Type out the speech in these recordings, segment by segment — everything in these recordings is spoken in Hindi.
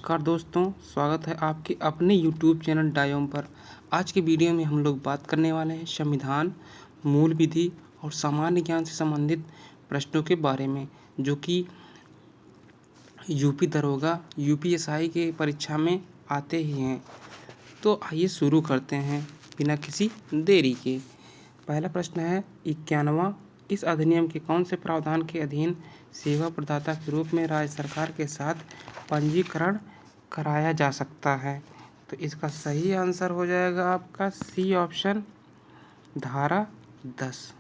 नमस्कार दोस्तों, स्वागत है आपके अपने यूट्यूब चैनल डायोम पर। आज की वीडियो में हम लोग बात करने वाले हैं संविधान, मूल विधि और सामान्य ज्ञान से संबंधित प्रश्नों के बारे में, जो कि यूपी दरोगा यूपीएसआई के परीक्षा में आते ही हैं। तो आइए शुरू करते हैं बिना किसी देरी के। पहला प्रश्न है 91वां। इस अधिनियम के कौन से प्रावधान के अधीन सेवा प्रदाता के रूप में राज्य सरकार के साथ पंजीकरण कराया जा सकता है? तो इसका सही आंसर हो जाएगा आपका सी ऑप्शन, धारा 10।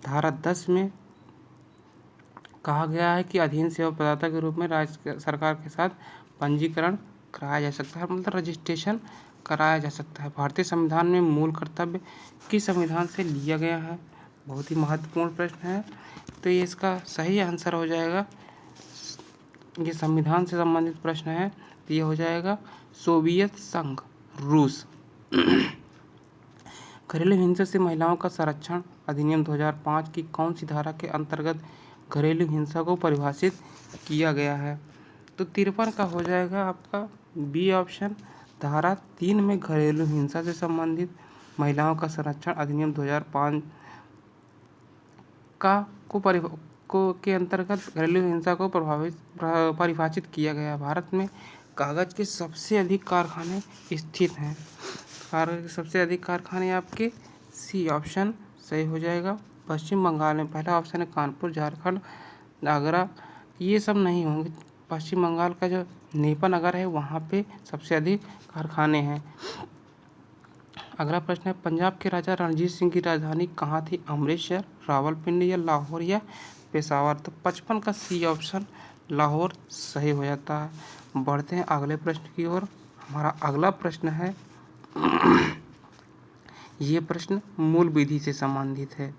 धारा 10 में कहा गया है कि अधीन सेवा प्रदाता के रूप में राज्य सरकार के साथ पंजीकरण कराया जा सकता है, मतलब रजिस्ट्रेशन कराया जा सकता है। भारतीय संविधान में मूल कर्तव्य किस संविधान से लिया गया है? बहुत ही महत्वपूर्ण प्रश्न है। तो ये इसका सही आंसर हो जाएगा, ये संविधान से संबंधित प्रश्न है, तो ये हो जाएगा सोवियत संघ, रूस। घरेलू हिंसा से महिलाओं का संरक्षण अधिनियम 2005 की कौन सी धारा के अंतर्गत घरेलू हिंसा को परिभाषित किया गया है? तो 53 का हो जाएगा आपका बी ऑप्शन, धारा 3 में घरेलू हिंसा से संबंधित महिलाओं का संरक्षण अधिनियम 2005 के अंतर्गत घरेलू हिंसा को परिभाषित किया गया। भारत में कागज के सबसे अधिक कारखाने स्थित हैं। कागज के सबसे अधिक कारखाने आपके सी ऑप्शन सही हो जाएगा। पश्चिम बंगाल में पहला ऑप्शन है कानपुर, झारखंड, आगरा, ये सब नहीं होंगे। पश्चिम बंगाल का जो नेपा नगर है वहाँ पे सबसे अधिक कारखाने हैं। अगला प्रश्न है पंजाब के राजा रणजीत सिंह की राजधानी कहाँ थी? अमृतसर, रावलपिंडी या लाहौर या पेशावर? तो 55 का सी ऑप्शन, लाहौर, सही हो जाता है। बढ़ते हैं अगले प्रश्न की ओर। हमारा अगला प्रश्न है ये प्रश्न मूल विधि से संबंधित है।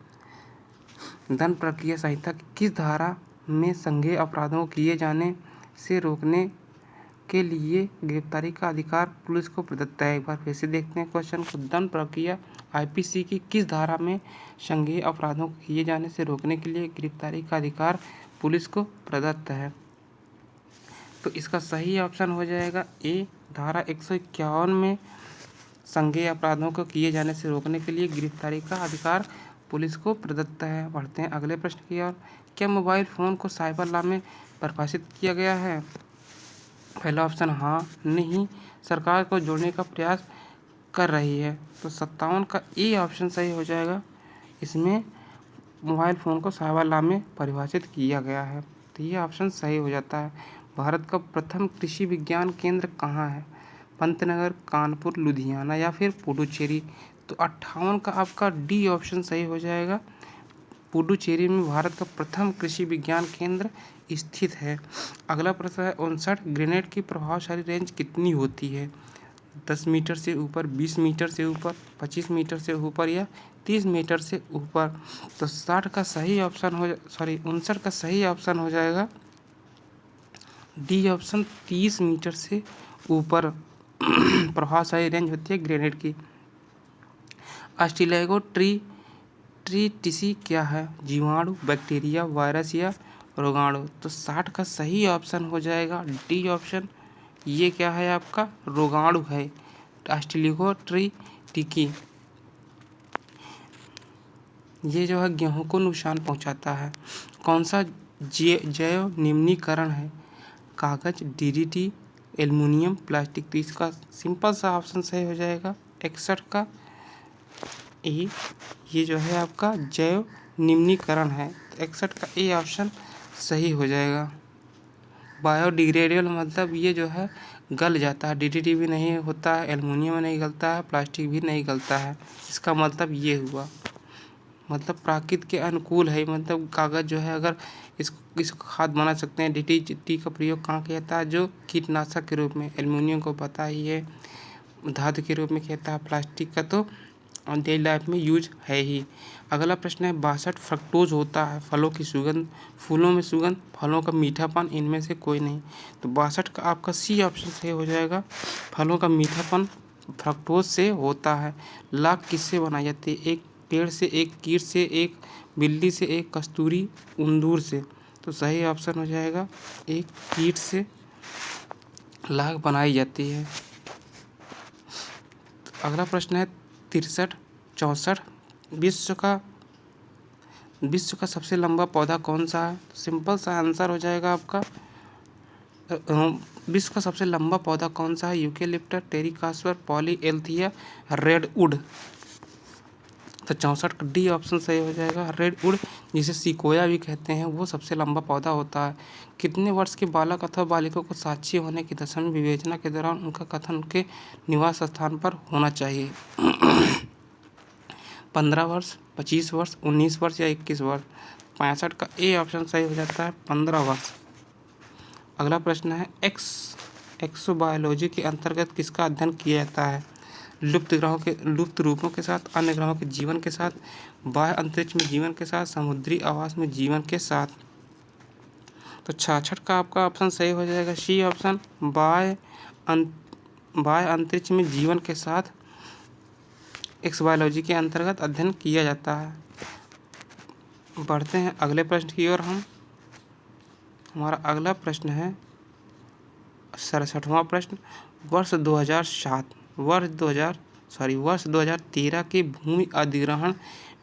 दंड प्रक्रिया संहिता की किस धारा में संज्ञेय अपराधों को किए जाने से रोकने के लिए गिरफ्तारी का अधिकार पुलिस को प्रदत्त है? एक बार फिर से देखते हैं क्वेश्चन को। दंड प्रक्रिया आईपीसी की किस धारा में संज्ञेय अपराधों को किए जाने से रोकने के लिए गिरफ्तारी का अधिकार पुलिस को प्रदत्त है? तो इसका सही ऑप्शन हो जाएगा ए, धारा 151 में संज्ञेय अपराधों को किए जाने से रोकने के लिए गिरफ्तारी का अधिकार पुलिस को प्रदत्त है। बढ़ते हैं अगले प्रश्न की ओर। क्या मोबाइल फ़ोन को साइबर लॉ में परिभाषित किया गया है? पहला ऑप्शन हाँ, नहीं, सरकार को जोड़ने का प्रयास कर रही है। तो 57 का ए ऑप्शन सही हो जाएगा। इसमें मोबाइल फ़ोन को साइबर लॉ में परिभाषित किया गया है, तो ये ऑप्शन सही हो जाता है। भारत का प्रथम कृषि विज्ञान केंद्र कहाँ है? पंतनगर, कानपुर, लुधियाना या फिर पुडुचेरी? तो 58 का आपका डी ऑप्शन सही हो जाएगा। पुडुचेरी में भारत का प्रथम कृषि विज्ञान केंद्र स्थित है। अगला प्रश्न है 59, ग्रेनेड की प्रभावशाली रेंज कितनी होती है? 10 मीटर से ऊपर, 20 मीटर से ऊपर, 25 मीटर से ऊपर या 30 मीटर से ऊपर? तो 60 का सही ऑप्शन 59 का सही ऑप्शन हो जाएगा डी ऑप्शन, 30 मीटर से ऊपर प्रभावशाली रेंज होती है ग्रेनेड की। अस्टिलैगो ट्रीटिसी क्या है? जीवाणु, बैक्टीरिया, वायरस या रोगाणु? तो 60 का सही ऑप्शन हो जाएगा डी ऑप्शन, ये क्या है आपका? रोगाणु है, अस्टिलैगो ट्रीटिसी। ये जो है गेहूं को नुकसान पहुंचाता है। कौन सा जैव निम्नीकरण है? कागज, डीडीटी, एल्युमिनियम, प्लास्टिक? तो इसका सिंपल सा ऑप्शन सही हो जाएगा 61 का ए, ये जो है आपका जैव निम्नीकरण है। 61 का ए ऑप्शन सही हो जाएगा। बायोडिग्रेडेबल मतलब ये जो है गल जाता है, डीडीटी भी नहीं होता है, एल्युमिनियम नहीं गलता है, प्लास्टिक भी नहीं गलता है। इसका मतलब ये हुआ, मतलब प्रकृति के अनुकूल है। मतलब कागज़ जो है अगर इसको खाद बना सकते हैं। डीडीटी का प्रयोग कहाँ किया जाता है? जो कीटनाशक के रूप में। एल्युमिनियम को पता ही है, धातु के रूप में किया है। प्लास्टिक का तो डेली लाइफ में यूज है ही। अगला प्रश्न है 62 फ्रक्टोज होता है फलों की सुगंध, फूलों में सुगंध, फलों का मीठापन, इनमें से कोई नहीं? तो 62 का आपका सी ऑप्शन सही हो जाएगा। फलों का मीठापन फ्रक्टोज से होता है। लाख किससे बनाई जाती है? एक पेड़ से, एक कीट से, एक बिल्ली से, एक कस्तूरी उंदूर से? तो सही ऑप्शन हो जाएगा एक कीट से। लाख बनाई जाती है। अगला प्रश्न है 63-64 विश्व का सबसे लंबा पौधा कौन सा है? सिंपल सा आंसर हो जाएगा आपका विश्व का सबसे लंबा पौधा कौन सा है? Eucalyptus, pterocarpus, polyalthia, redwood. तो 64 का डी ऑप्शन सही हो जाएगा। रेडवुड जिसे सिकोया भी कहते हैं वो सबसे लंबा पौधा होता है। कितने वर्ष के बालक अथवा बालिकों को साक्षी होने की दशा में विवेचना के दौरान उनका कथन उनके निवास स्थान पर होना चाहिए? 15 वर्ष, 25 वर्ष, 19 वर्ष या 21 वर्ष? 65 का ए ऑप्शन सही हो जाता है 15 वर्ष। अगला प्रश्न है एक्सोबायोलॉजी के अंतर्गत किसका अध्ययन किया जाता है? लुप्त रूपों के साथ, अन्य ग्रहों के जीवन के साथ, बाह्य अंतरिक्ष में जीवन के साथ, समुद्री आवास में जीवन के साथ। तो 66 का आपका ऑप्शन सही हो जाएगा सी ऑप्शन, बाह्य अंतरिक्ष में जीवन के साथ एक्सोबायोलॉजी के अंतर्गत अध्ययन किया जाता है। बढ़ते हैं अगले प्रश्न की ओर हमारा अगला प्रश्न है 67वां प्रश्न। वर्ष 2013 के भूमि अधिग्रहण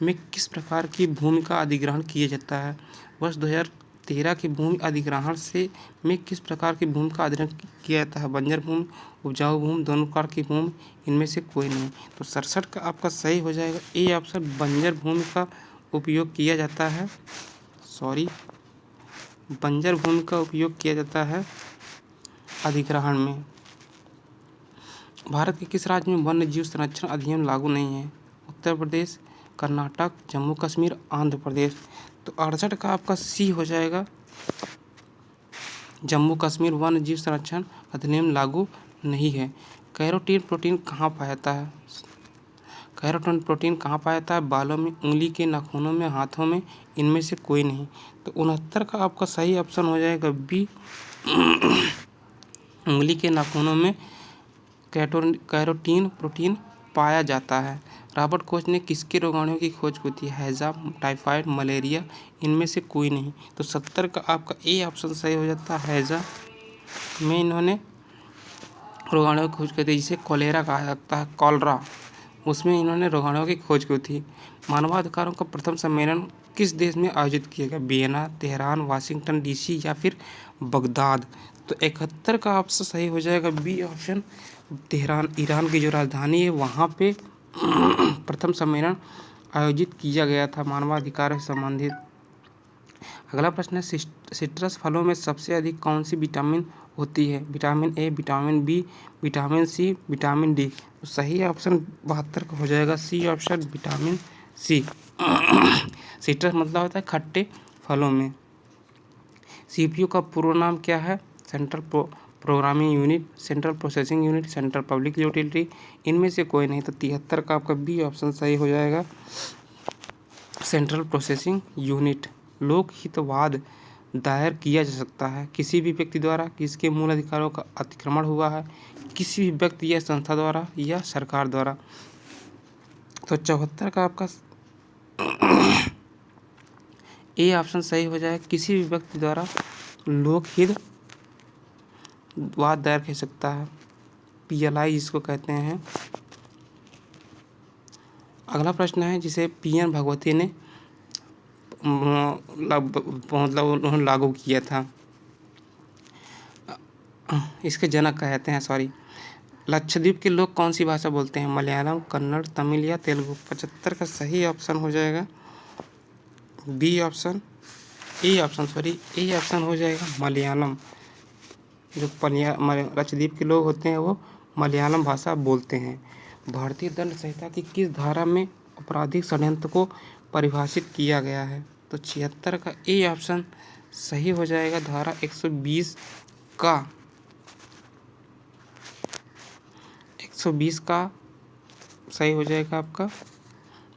में किस प्रकार की भूमि का अधिग्रहण किया जाता है? वर्ष 2013 के भूमि अधिग्रहण में किस प्रकार की भूमि का अधिग्रहण किया जाता है? बंजर भूमि, उपजाऊ भूमि, दोनों प्रकार की भूमि, इनमें से कोई नहीं। तो 67 का आपका सही हो जाएगा ए ऑप्शन, बंजर भूमि का उपयोग किया जाता है। बंजर भूमि का उपयोग किया जाता है अधिग्रहण में। भारत के किस राज्य में वन्य जीव संरक्षण अधिनियम लागू नहीं है? उत्तर प्रदेश, कर्नाटक, जम्मू कश्मीर, आंध्र प्रदेश। तो 68 का आपका सी हो जाएगा, जम्मू कश्मीर वन्य जीव संरक्षण अधिनियम लागू नहीं है। कैरोटीन प्रोटीन कहाँ पाया जाता है? कैरोटीन प्रोटीन कहाँ पाया जाता है? बालों में, उंगली के नाखूनों में, हाथों में, इनमें से कोई नहीं। तो 69 का आपका सही ऑप्शन हो जाएगा बी, उंगली के नाखूनों में कैरोटीन प्रोटीन पाया जाता है। रॉबर्ट कोच ने किसके रोगाणुओं की खोज की थी? हैजा, टाइफाइड, मलेरिया, इनमें से कोई नहीं। तो 70 का आपका ए ऑप्शन सही हो जाता है, हैजा में इन्होंने रोगाणुओं की खोज की थी, जिसे कोलेरा कहा जाता है, कॉलरा, उसमें इन्होंने रोगाणुओं की खोज की थी। मानवाधिकारों का प्रथम सम्मेलन किस देश में आयोजित किया गया? वियना, तेहरान, वाशिंगटन डीसी या फिर बगदाद? तो 71 का ऑप्शन सही हो जाएगा बी ऑप्शन, तेहरान, ईरान की जो राजधानी है वहाँ पे प्रथम सम्मेलन आयोजित किया गया था मानवाधिकार से संबंधित। अगला प्रश्न है सिट्रस फलों में सबसे अधिक कौन सी विटामिन होती है? Vitamin A, vitamin B, vitamin C, vitamin D. तो सही ऑप्शन 72 का हो जाएगा C option, vitamin C. Citrus मतलब होता है खट्टे फलों में। सीपीयू का पूर्व नाम क्या है? Central programming unit, central processing unit, central public utility, इनमें से कोई नहीं। तो 73 का आपका बी ऑप्शन सही हो जाएगा, सेंट्रल प्रोसेसिंग यूनिट। लोकहितवाद दायर किया जा सकता है किसी भी व्यक्ति द्वारा किसके मूल अधिकारों का अतिक्रमण हुआ है, किसी भी व्यक्ति या संस्था द्वारा या सरकार द्वारा। तो 74 का आपका ए ऑप्शन सही हो जाएगा, किसी भी व्यक्ति द्वारा लोकहित वाद दायर कर सकता है, पीएलआई जिसको कहते हैं। अगला प्रश्न है जिसे पीएन भगवती ने मतलब उन्होंने लागू किया था, इसके जनक कहते हैं लक्षद्वीप के लोग कौन सी भाषा बोलते हैं? मलयालम, कन्नड़, तमिल या तेलुगु? 75 का सही ऑप्शन हो जाएगा बी ऑप्शन, ए ऑप्शन हो जाएगा मलयालम। जो लक्षद्वीप के लोग होते हैं वो मलयालम भाषा बोलते हैं। भारतीय दंड संहिता की किस धारा में आपराधिक षड्यंत्र को परिभाषित किया गया है? तो 76 का ए ऑप्शन सही हो जाएगा, धारा 120 का सही हो जाएगा आपका।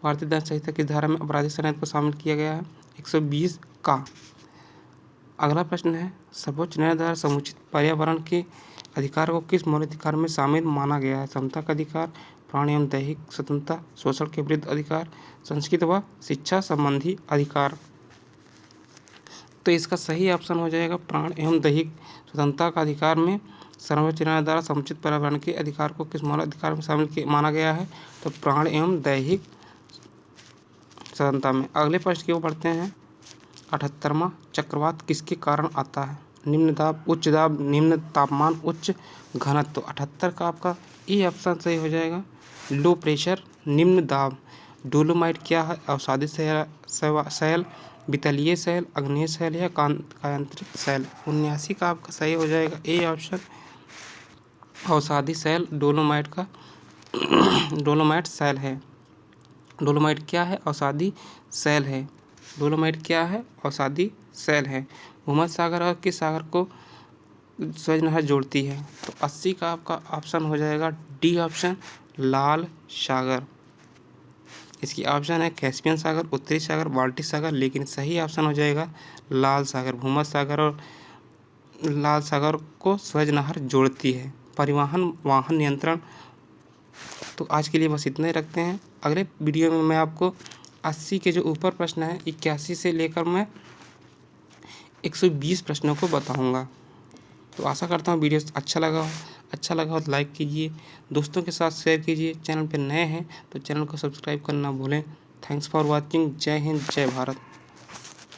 भारतीय दंड संहिता की धारा में आपराधिक षड्यंत्र को शामिल किया गया है 120 का। अगला प्रश्न है सर्वोच्च न्यायालय द्वारा समुचित पर्यावरण के अधिकार को किस मौलिक अधिकार में शामिल माना गया है? समता का अधिकार, प्राण एवं दैहिक स्वतंत्रता, शोषण के विरुद्ध अधिकार, संस्कृति व शिक्षा संबंधी अधिकार। तो इसका सही ऑप्शन हो जाएगा प्राण एवं दैहिक स्वतंत्रता का अधिकार में सर्वोच्च द्वारा समुचित पर्यावरण के अधिकार को किस मौलिक अधिकार में शामिल माना गया है? तो प्राण एवं दैहिक स्वतंत्रता में। अगले प्रश्न की ओर बढ़ते हैं। 78वां, चक्रवात किसके कारण आता है? निम्न दाब, उच्च दाब, निम्न तापमान, उच्च घनत्व। 78 का आपका ए ऑप्शन सही हो जाएगा। लो प्रेशर, निम्न दाब। डोलोमाइट क्या है? अवसादी शैल, वितलीय शैल, आग्नेय शैल या कायांतरित शैल। 79 का आपका सही हो जाएगा ए ऑप्शन, अवसादी शैल डोलोमाइट का डोलोमाइट शैल है। डोलोमाइट क्या है? अवसादी शैल है। डोलोमाइट क्या है? अवसादी शैल है। भूमध्य सागर और किस सागर को सुएज नहर जोड़ती है? तो 80 का आपका ऑप्शन हो जाएगा डी ऑप्शन, लाल सागर। इसकी ऑप्शन है कैस्पियन सागर, उत्तरी सागर, बाल्टिक सागर, लेकिन सही ऑप्शन हो जाएगा लाल सागर। भूमध्य सागर और लाल सागर को सुएज नहर जोड़ती है। परिवहन वाहन नियंत्रण। तो आज के लिए बस इतना ही रखते हैं। अगले वीडियो में मैं आपको 80 के जो ऊपर प्रश्न है 81 से लेकर मैं 120 प्रश्नों को बताऊंगा। तो आशा करता हूँ वीडियो अच्छा लगा हो तो लाइक कीजिए, दोस्तों के साथ शेयर कीजिए। चैनल पर नए हैं तो चैनल को सब्सक्राइब करना भूलें। Thanks for watching. जय हिंद, जय भारत।